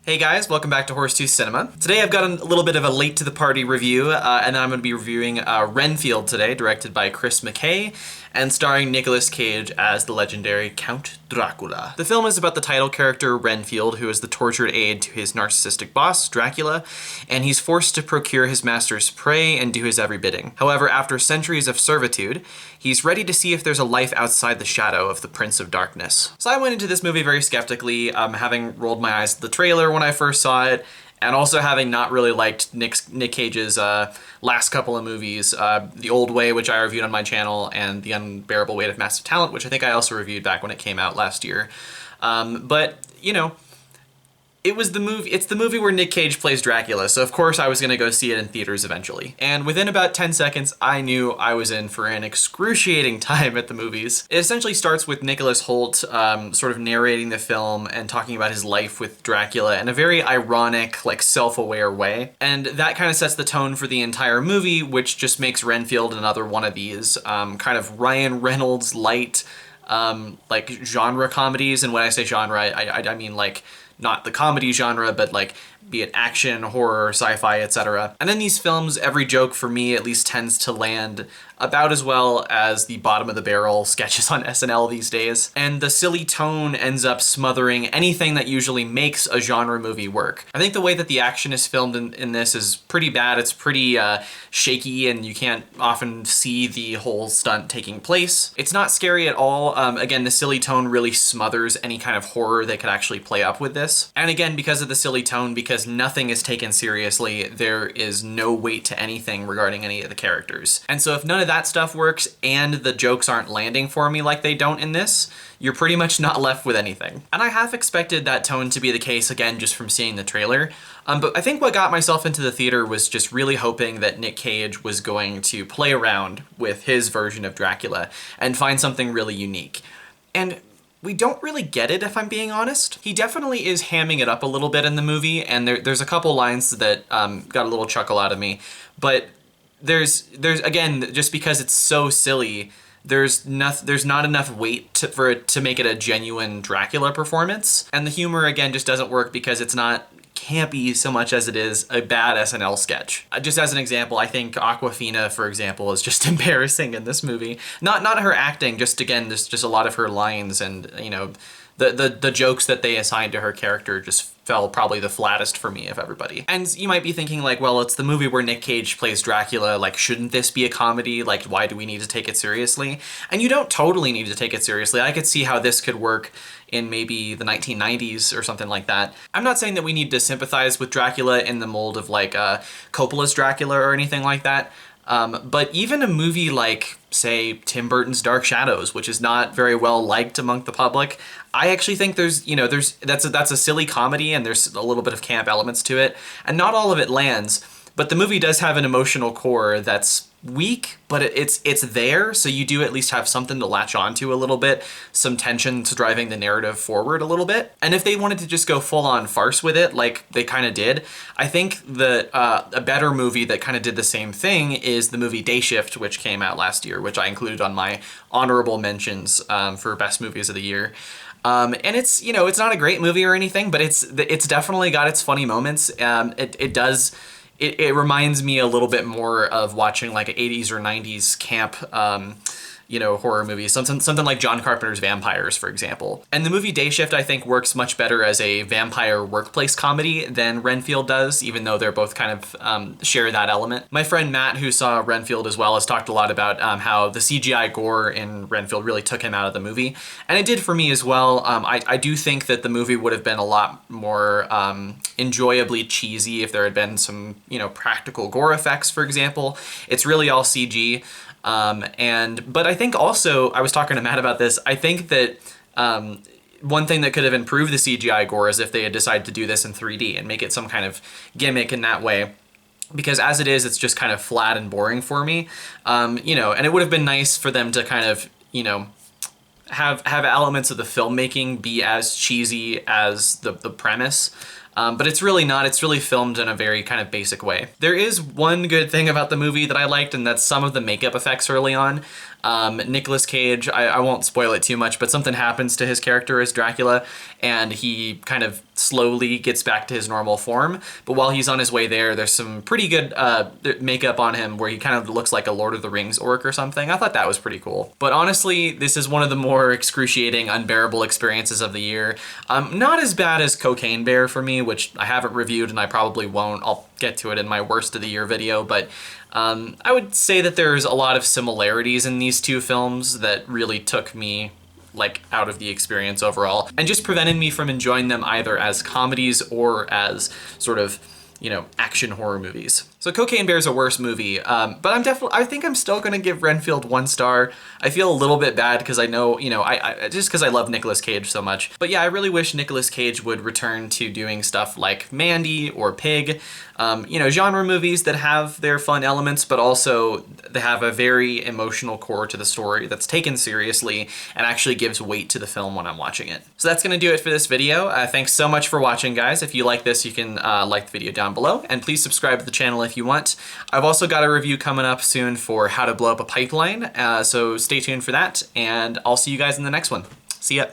Hey guys, welcome back to Horse Tooth Cinema. Today I've got a little bit of a late to the party review, and then I'm going to be reviewing Renfield today, directed by Chris McKay, and starring Nicolas Cage as the legendary Count Dracula. The film is about the title character Renfield, who is the tortured aide to his narcissistic boss, Dracula, and he's forced to procure his master's prey and do his every bidding. However, after centuries of servitude, he's ready to see if there's a life outside the shadow of the Prince of Darkness. So I went into this movie very skeptically, having rolled my eyes at the trailer when I first saw it, and also having not really liked Nick Cage's last couple of movies, The Old Way, which I reviewed on my channel, and The Unbearable Weight of Massive Talent, which I think I also reviewed back when it came out last year. But, you know, it's the movie where Nick Cage plays Dracula, so of course I was gonna go see it in theaters eventually. And within about 10 seconds, I knew I was in for an excruciating time at the movies. It essentially starts with Nicholas Hoult sort of narrating the film and talking about his life with Dracula in a very ironic, like self-aware way. And that kind of sets the tone for the entire movie, which just makes Renfield another one of these kind of Ryan Reynolds light like genre comedies. And when I say genre, I mean like not the comedy genre, but like be it action, horror, sci-fi, etc. And in these films, every joke for me at least tends to land about as well as the bottom of the barrel sketches on SNL these days. And the silly tone ends up smothering anything that usually makes a genre movie work. I think the way that the action is filmed in this is pretty bad. It's pretty shaky, and you can't often see the whole stunt taking place. It's not scary at all. Again, the silly tone really smothers any kind of horror they could actually play up with this. And again, because of the silly tone, because nothing is taken seriously, there is no weight to anything regarding any of the characters. And so if none of that stuff works and the jokes aren't landing for me like they don't in this, you're pretty much not left with anything. And I half expected that tone to be the case, again, just from seeing the trailer. But I think what got myself into the theater was just really hoping that Nick Cage was going to play around with his version of Dracula and find something really unique. And we don't really get it, if I'm being honest. He definitely is hamming it up a little bit in the movie, and there's a couple lines that got a little chuckle out of me. But there's again, just because it's so silly, there's not enough weight for it to make it a genuine Dracula performance. And the humor, again, just doesn't work because it's not campy so much as it is a bad SNL sketch. Just as an example, I think Awkwafina, for example, is just embarrassing in this movie. Not her acting, just again, just a lot of her lines, and you know, the jokes that they assigned to her character just fell probably the flattest for me of everybody. And you might be thinking like, well, it's the movie where Nick Cage plays Dracula, like shouldn't this be a comedy? Like why do we need to take it seriously? And you don't totally need to take it seriously. I could see how this could work in maybe the 1990s or something like that. I'm not saying that we need to sympathize with Dracula in the mold of like Coppola's Dracula or anything like that. But even a movie like, say, Tim Burton's Dark Shadows, which is not very well liked among the public, I actually think that's a silly comedy, and there's a little bit of camp elements to it, and not all of it lands. But the movie does have an emotional core that's weak, but it's there, so you do at least have something to latch onto a little bit, some tension to driving the narrative forward a little bit. And if they wanted to just go full-on farce with it, like they kind of did, I think that a better movie that kind of did the same thing is the movie Day Shift, which came out last year, which I included on my honorable mentions for best movies of the year. And it's, you know, it's not a great movie or anything, but it's definitely got its funny moments. It reminds me a little bit more of watching like an 80s or 90s camp, you know, horror movies, something like John Carpenter's Vampires, for example. And the movie Day Shift, I think, works much better as a vampire workplace comedy than Renfield does, even though they're both kind of share that element. My friend Matt, who saw Renfield as well, has talked a lot about how the CGI gore in Renfield really took him out of the movie. And it did for me as well. I do think that the movie would have been a lot more enjoyably cheesy if there had been some, you know, practical gore effects, for example. It's really all CG. But I think also, I was talking to Matt about this, I think that one thing that could have improved the CGI gore is if they had decided to do this in 3D and make it some kind of gimmick in that way. Because as it is, it's just kind of flat and boring for me. You know, and it would have been nice for them to kind of, you know, have elements of the filmmaking be as cheesy as the premise. But it's really not. It's really filmed in a very kind of basic way. There is one good thing about the movie that I liked, and that's some of the makeup effects early on. Nicolas Cage, I won't spoil it too much, but something happens to his character as Dracula, and he kind of slowly gets back to his normal form. But while he's on his way there, there's some pretty good makeup on him where he kind of looks like a Lord of the Rings orc or something. I thought that was pretty cool. But honestly, this is one of the more excruciating, unbearable experiences of the year. Not as bad as Cocaine Bear for me, which I haven't reviewed and I probably won't. I'll get to it in my worst of the year video, but I would say that there's a lot of similarities in these two films that really took me like out of the experience overall and just prevented me from enjoying them either as comedies or as sort of, you know, action horror movies. So Cocaine Bear is a worse movie, but I think I'm still gonna give Renfield 1 star. I feel a little bit bad because I know, you know, I just because I love Nicolas Cage so much. But yeah, I really wish Nicolas Cage would return to doing stuff like Mandy or Pig, you know, genre movies that have their fun elements, but also they have a very emotional core to the story that's taken seriously and actually gives weight to the film when I'm watching it. So that's gonna do it for this video. Thanks so much for watching, guys. If you like this, you can like the video down below, and please subscribe to the channel if you want. I've also got a review coming up soon for how to blow up a pipeline, so stay tuned for that, and I'll see you guys in the next one. See ya.